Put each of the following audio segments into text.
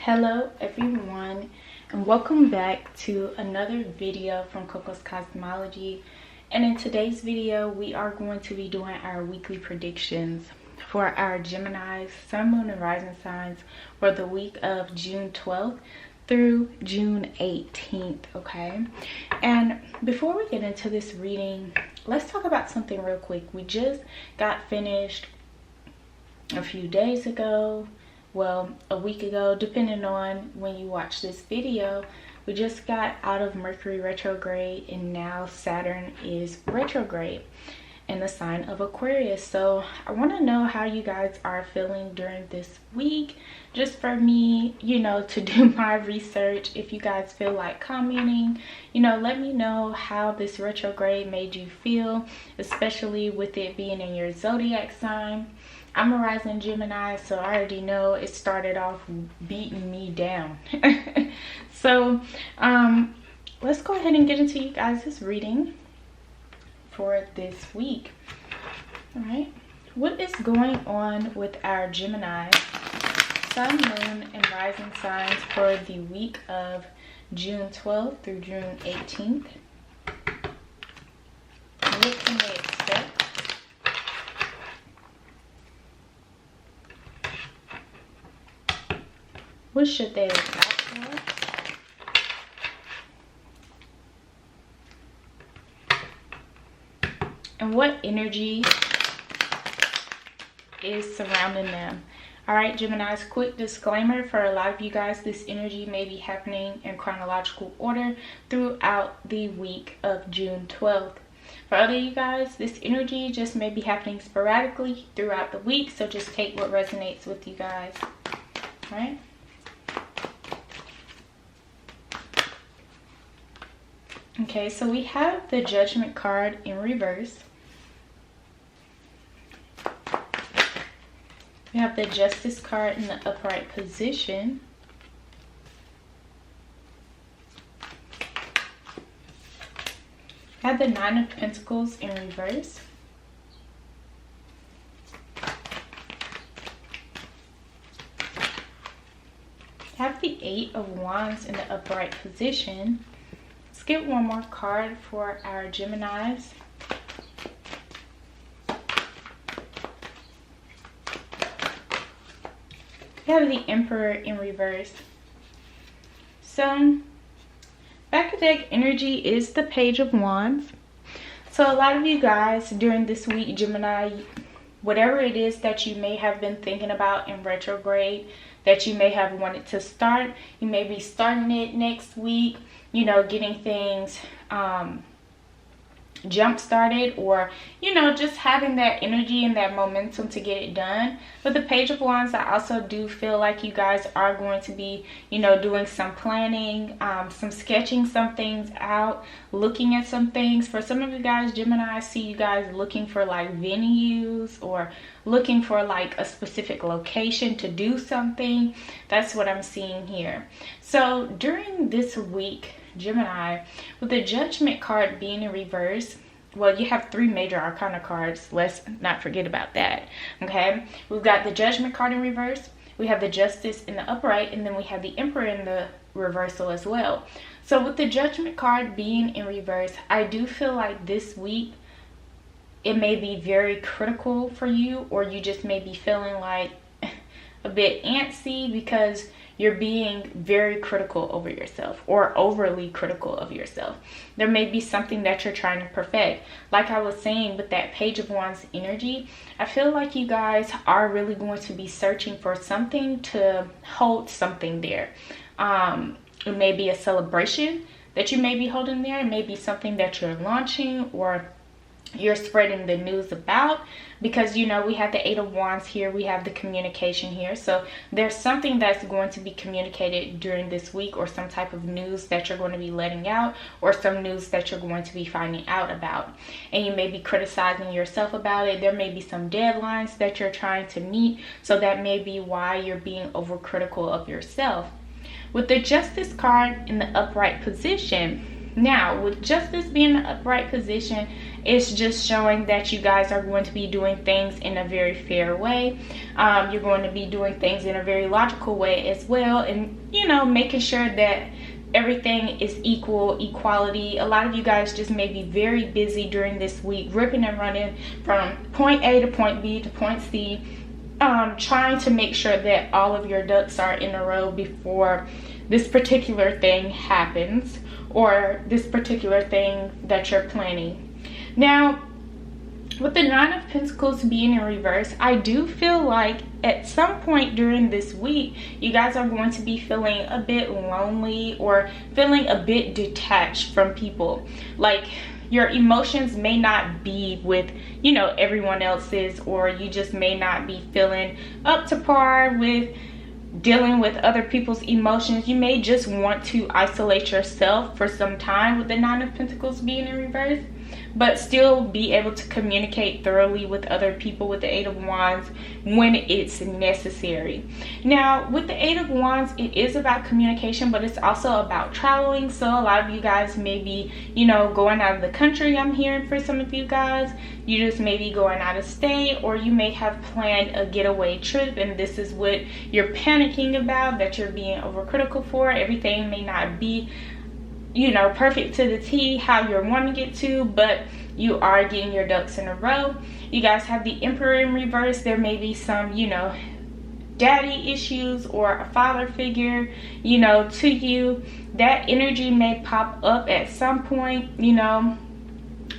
Hello everyone, and welcome back to another video from Cocoscosmology. And in today's video we are going to be doing our weekly predictions for our Gemini's sun, moon, and rising signs for the week of June 12th through June 18th. Okay, and before we get into this reading, let's talk about something real quick. We just got finished a few days ago, well, a week ago, depending on when you watch this video. We just got out of Mercury retrograde, and now Saturn is retrograde in the sign of Aquarius. So I want to know how you guys are feeling during this week, just for me, to do my research. If you guys feel like commenting, let me know how this retrograde made you feel, especially with it being in your zodiac sign. I'm a rising Gemini, so I already know it started off beating me down. So let's go ahead and get into you guys' reading for this week. All right, what is going on with our Gemini sun, moon, and rising signs for the week of June 12th through June 18th? What can they expect? What should they look out for? And what energy is surrounding them? All right, Geminis, quick disclaimer for a lot of you guys, this energy may be happening in chronological order throughout the week of June 12th. For other you guys, this energy just may be happening sporadically throughout the week, so just take what resonates with you guys. All right. Okay, so we have the Judgment card in reverse. We have the Justice card in the upright position. We have the Nine of Pentacles in reverse. We have the Eight of Wands in the upright position. Let's get one more card for our Geminis. We have the Emperor in reverse. So back of deck energy is the Page of Wands. So a lot of you guys during this week, Gemini, whatever it is that you may have been thinking about in retrograde that you may have wanted to start, you may be starting it next week, getting things jump started, or just having that energy and that momentum to get it done. With the Page of Wands, I also do feel like you guys are going to be doing some planning, some sketching some things out, looking at some things. For some of you guys, Gemini, I see you guys looking for like venues or looking for like a specific location to do something. That's what I'm seeing here. So during this week, Gemini, with the Judgment card being in reverse, well, you have three major arcana cards. Let's not forget about that. Okay, we've got the Judgment card in reverse, we have the Justice in the upright, and then we have the Emperor in the reversal as well. So with the Judgment card being in reverse, I do feel like this week it may be very critical for you, or you just may be feeling like a bit antsy because you're being very critical over yourself, or overly critical of yourself. There may be something that you're trying to perfect. Like I was saying, with that Page of Wands energy, I feel like you guys are really going to be searching for something to hold something there. It may be a celebration that you may be holding there. It may be something that you're launching or you're spreading the news about, because we have the Eight of Wands here, we have the communication here. So there's something that's going to be communicated during this week, or some type of news that you're going to be letting out, or some news that you're going to be finding out about, and you may be criticizing yourself about it. There may be some deadlines that you're trying to meet, so that may be why you're being overcritical of yourself. With the Justice card in the upright position, Now, with just this being an upright position, it's just showing that you guys are going to be doing things in a very fair way. You're going to be doing things in a very logical way as well, and you know, making sure that everything is equality. A lot of you guys just may be very busy during this week, ripping and running from point A to point B to point C, trying to make sure that all of your ducks are in a row before this particular thing happens, or this particular thing that you're planning. Now, with the Nine of Pentacles being in reverse, I do feel like at some point during this week, you guys are going to be feeling a bit lonely or feeling a bit detached from people. Like your emotions may not be with, you know, everyone else's, or you just may not be feeling up to par with dealing with other people's emotions. You may just want to isolate yourself for some time with the Nine of Pentacles being in reverse, but still be able to communicate thoroughly with other people with the Eight of Wands when it's necessary. Now, with the Eight of Wands, it is about communication, but it's also about traveling. So a lot of you guys may be, you know, going out of the country. I'm hearing for some of you guys, you just may be going out of state, or you may have planned a getaway trip, and this is what you're panicking about, that you're being overcritical for. Everything may not be, you know, perfect to the T how you're wanting it to, but you are getting your ducks in a row. You guys have the Emperor in reverse. There may be some, you know, daddy issues or a father figure, you know, to you. That energy may pop up at some point, you know,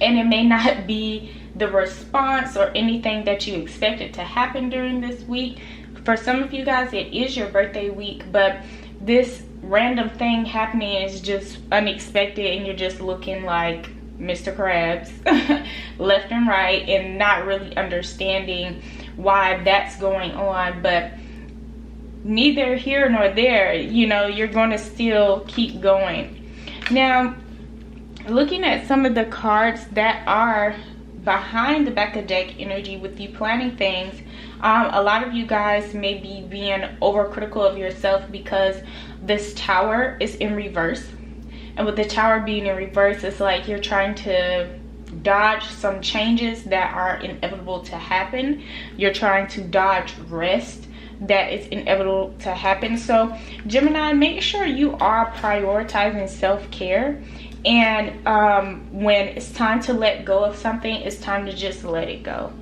and it may not be the response or anything that you expected to happen during this week. For some of you guys, it is your birthday week, but this random thing happening is just unexpected, and you're just looking like Mr. Krabs left and right, and not really understanding why that's going on. But neither here nor there, you know, you're going to still keep going. Now, looking at some of the cards that are behind the back of deck energy with you planning things, a lot of you guys may be being overcritical of yourself because this Tower is in reverse. And with the Tower being in reverse, it's like you're trying to dodge some changes that are inevitable to happen. You're trying to dodge rest that is inevitable to happen. So Gemini, make sure you are prioritizing self-care. And when it's time to let go of something, it's time to just let it go.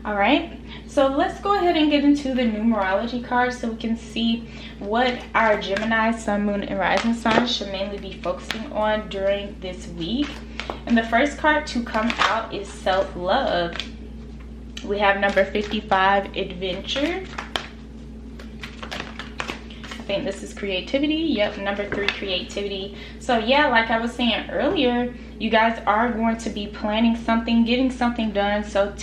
All right, so let's go ahead and get into the numerology cards so we can see what our Gemini, Sun, Moon, and Rising signs should mainly be focusing on during this week. And the first card to come out is self-love. We have number 55, adventure. I think this is creativity. Yep, number 3, creativity. So yeah, like I was saying earlier, you guys are going to be planning something, getting something done. So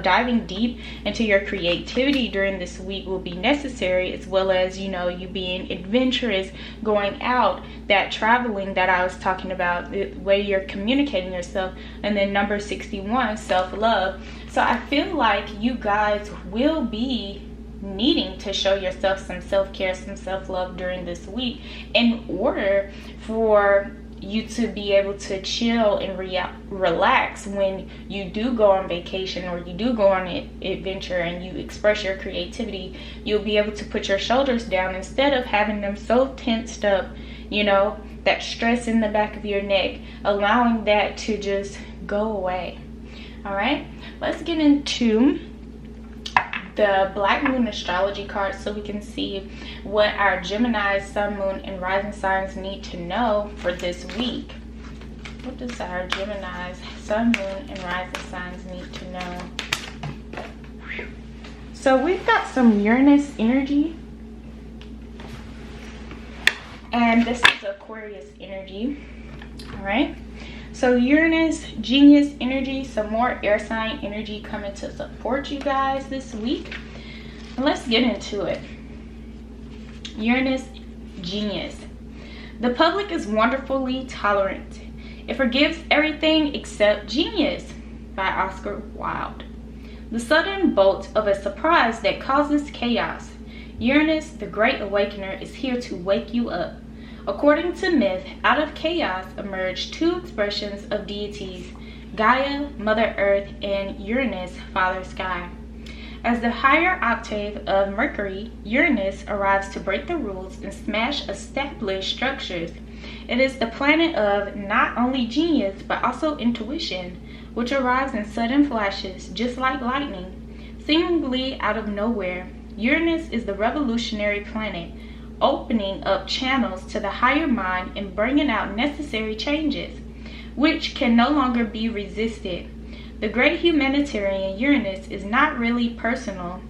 diving deep into your creativity during this week will be necessary, as well as, you know, you being adventurous, going out, that traveling that I was talking about, the way you're communicating yourself. And then number 61, self-love. So I feel like you guys will be needing to show yourself some self-care, some self-love during this week, in order for you to be able to chill and relax when you do go on vacation, or you do go on an adventure and you express your creativity. You'll be able to put your shoulders down instead of having them so tensed up, you know, that stress in the back of your neck, allowing that to just go away. All right, let's get into the Black Moon astrology card so we can see what our Gemini, Sun, Moon, and Rising signs need to know for this week. What does our Gemini, Sun, Moon, and Rising signs need to know? So we've got some Uranus energy, and this is Aquarius energy. All right, so Uranus, genius energy, some more air sign energy coming to support you guys this week. And let's get into it. Uranus, genius. The public is wonderfully tolerant. It forgives everything except genius, by Oscar Wilde. The sudden bolt of a surprise that causes chaos. Uranus, the great awakener, is here to wake you up. According to myth, out of chaos emerged two expressions of deities, Gaia, Mother Earth, and Uranus, Father Sky. As the higher octave of Mercury, Uranus arrives to break the rules and smash established structures. It is the planet of not only genius but also intuition, which arrives in sudden flashes, just like lightning. Seemingly out of nowhere, Uranus is the revolutionary planet, opening up channels to the higher mind and bringing out necessary changes, which can no longer be resisted. The great humanitarian Uranus is not really personal,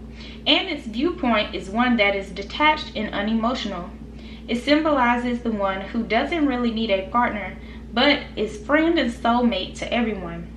and its viewpoint is one that is detached and unemotional. It symbolizes the one who doesn't really need a partner, but is friend and soulmate to everyone.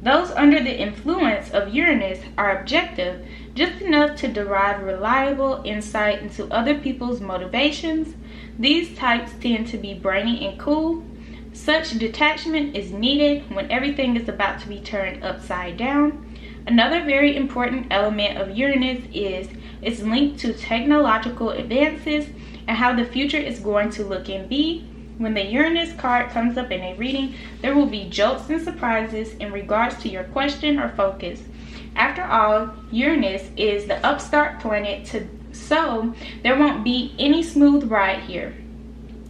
Those under the influence of Uranus are objective, just enough to derive reliable insight into other people's motivations. These types tend to be brainy and cool. Such detachment is needed when everything is about to be turned upside down. Another very important element of Uranus is its link to technological advances and how the future is going to look and be. When the Uranus card comes up in a reading, there will be jolts and surprises in regards to your question or focus. After all, Uranus is the upstart planet, so there won't be any smooth ride here.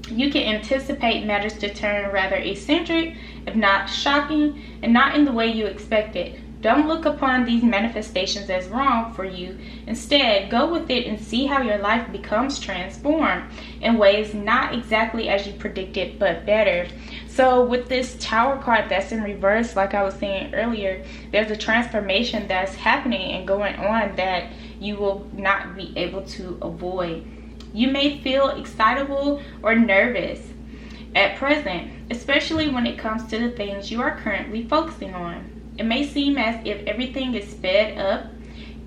You can anticipate matters to turn rather eccentric, if not shocking, and not in the way you expected. Don't look upon these manifestations as wrong for you. Instead, go with it and see how your life becomes transformed in ways not exactly as you predicted, but better. So with this Tower card that's in reverse, like I was saying earlier, there's a transformation that's happening and going on that you will not be able to avoid. You may feel excitable or nervous at present, especially when it comes to the things you are currently focusing on. It may seem as if everything is sped up,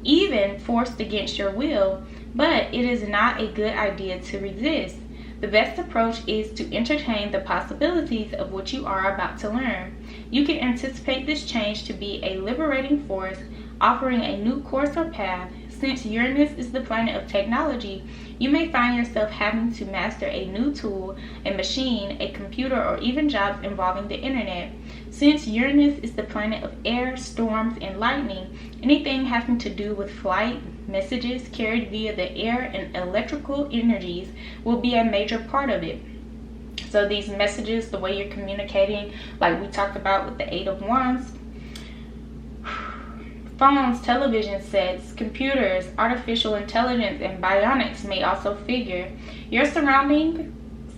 even forced against your will, but it is not a good idea to resist. The best approach is to entertain the possibilities of what you are about to learn. You can anticipate this change to be a liberating force, offering a new course or path. Since Uranus is the planet of technology, you may find yourself having to master a new tool, a machine, a computer, or even jobs involving the internet. Since Uranus is the planet of air, storms, and lightning, anything having to do with flight, messages carried via the air, and electrical energies will be a major part of it. So these messages, the way you're communicating, like we talked about with the Eight of Wands, phones, television sets, computers, artificial intelligence, and bionics may also figure. Your surroundings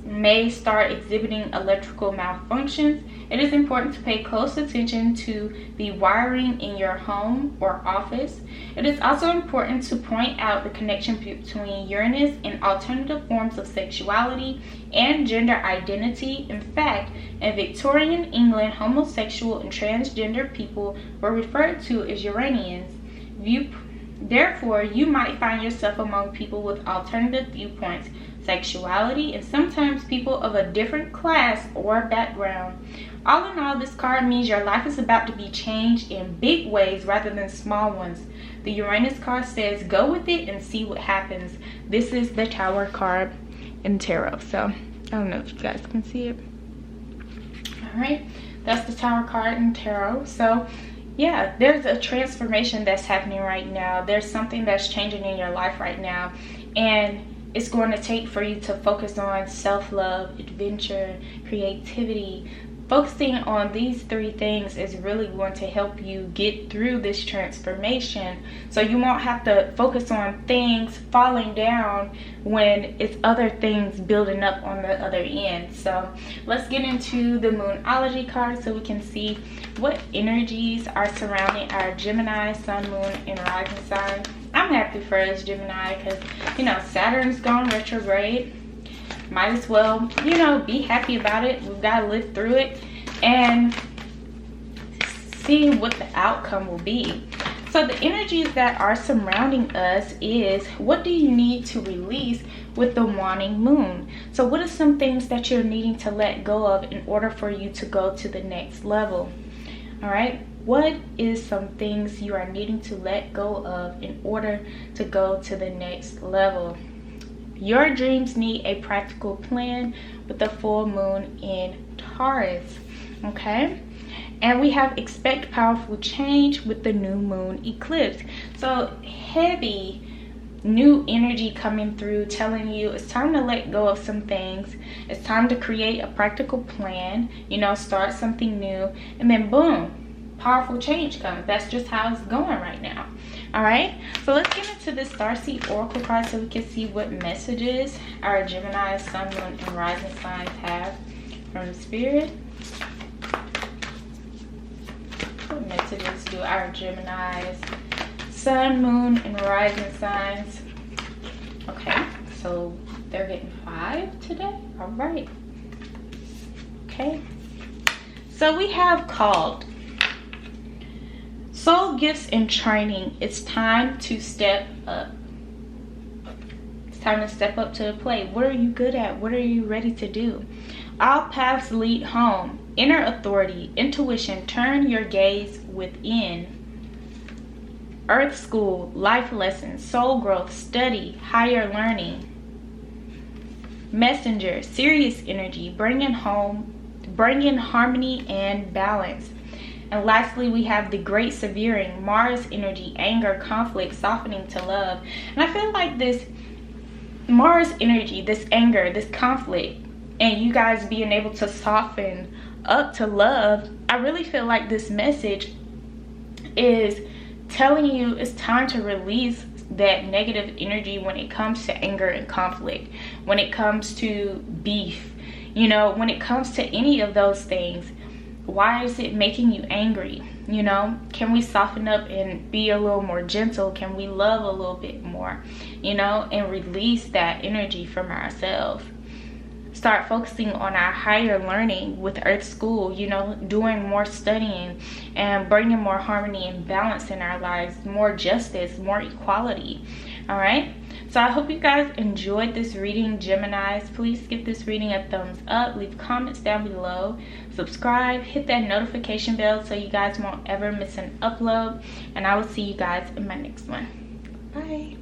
may start exhibiting electrical malfunctions. It is important to pay close attention to the wiring in your home or office. It is also important to point out the connection between Uranus and alternative forms of sexuality and gender identity. In fact, in Victorian England, homosexual and transgender people were referred to as Uranians. Therefore, you might find yourself among people with alternative viewpoints, sexuality, and sometimes people of a different class or background. All in all, this card means your life is about to be changed in big ways rather than small ones. The Uranus card says go with it and see what happens. This is the Tower card in tarot. So I don't know if you guys can see it. Alright, that's the Tower card in tarot. So yeah, there's a transformation that's happening right now. There's something that's changing in your life right now, and it's going to take for you to focus on self-love, adventure, creativity. Focusing on these three things is really going to help you get through this transformation, so you won't have to focus on things falling down when it's other things building up on the other end. So let's get into the Moonology card so we can see what energies are surrounding our Gemini, Sun, Moon, and Rising sign. I'm happy for us Gemini because, you know, Saturn's gone retrograde. Might as well, you know, be happy about it. We've got to live through it and see what the outcome will be. So the energies that are surrounding us is, what do you need to release with the waning moon? So what are some things that you're needing to let go of in order for you to go to the next level? All right, what is some things you are needing to let go of in order to go to the next level? Your dreams need a practical plan with the full moon in Taurus. Okay, and we have expect powerful change with the new moon eclipse. So heavy new energy coming through, telling you it's time to let go of some things. It's time to create a practical plan, you know, start something new, and then boom, powerful change comes. That's just how it's going right now. All right, so let's get into this starseed oracle card so we can see what messages our Gemini, sun, moon, and rising signs have from the spirit. What messages do our Geminis, sun, moon, and rising signs? Okay, so they're getting 5 today. All right. Okay, so we have called soul gifts and training. It's time to step up. It's time to step up to the plate. What are you good at? What are you ready to do? All paths lead home. Inner authority, intuition, turn your gaze within. Earth school, life lessons, soul growth, study, higher learning. Messenger, serious energy, bringing harmony and balance. And lastly, we have the great severing, Mars energy, anger, conflict, softening to love. And I feel like this Mars energy, this anger, this conflict, and you guys being able to soften up to love, I really feel like this message is telling you it's time to release that negative energy when it comes to anger and conflict, when it comes to beef, you know, when it comes to any of those things. Why is it making you angry? You know, can we soften up and be a little more gentle? Can we love a little bit more, you know, and release that energy from ourselves? Start focusing on our higher learning with Earth School, you know, doing more studying and bringing more harmony and balance in our lives, more justice, more equality. All right, so I hope you guys enjoyed this reading, Geminis. Please give this reading a thumbs up, leave comments down below, subscribe, hit that notification bell so you guys won't ever miss an upload, and I will see you guys in my next one. Bye.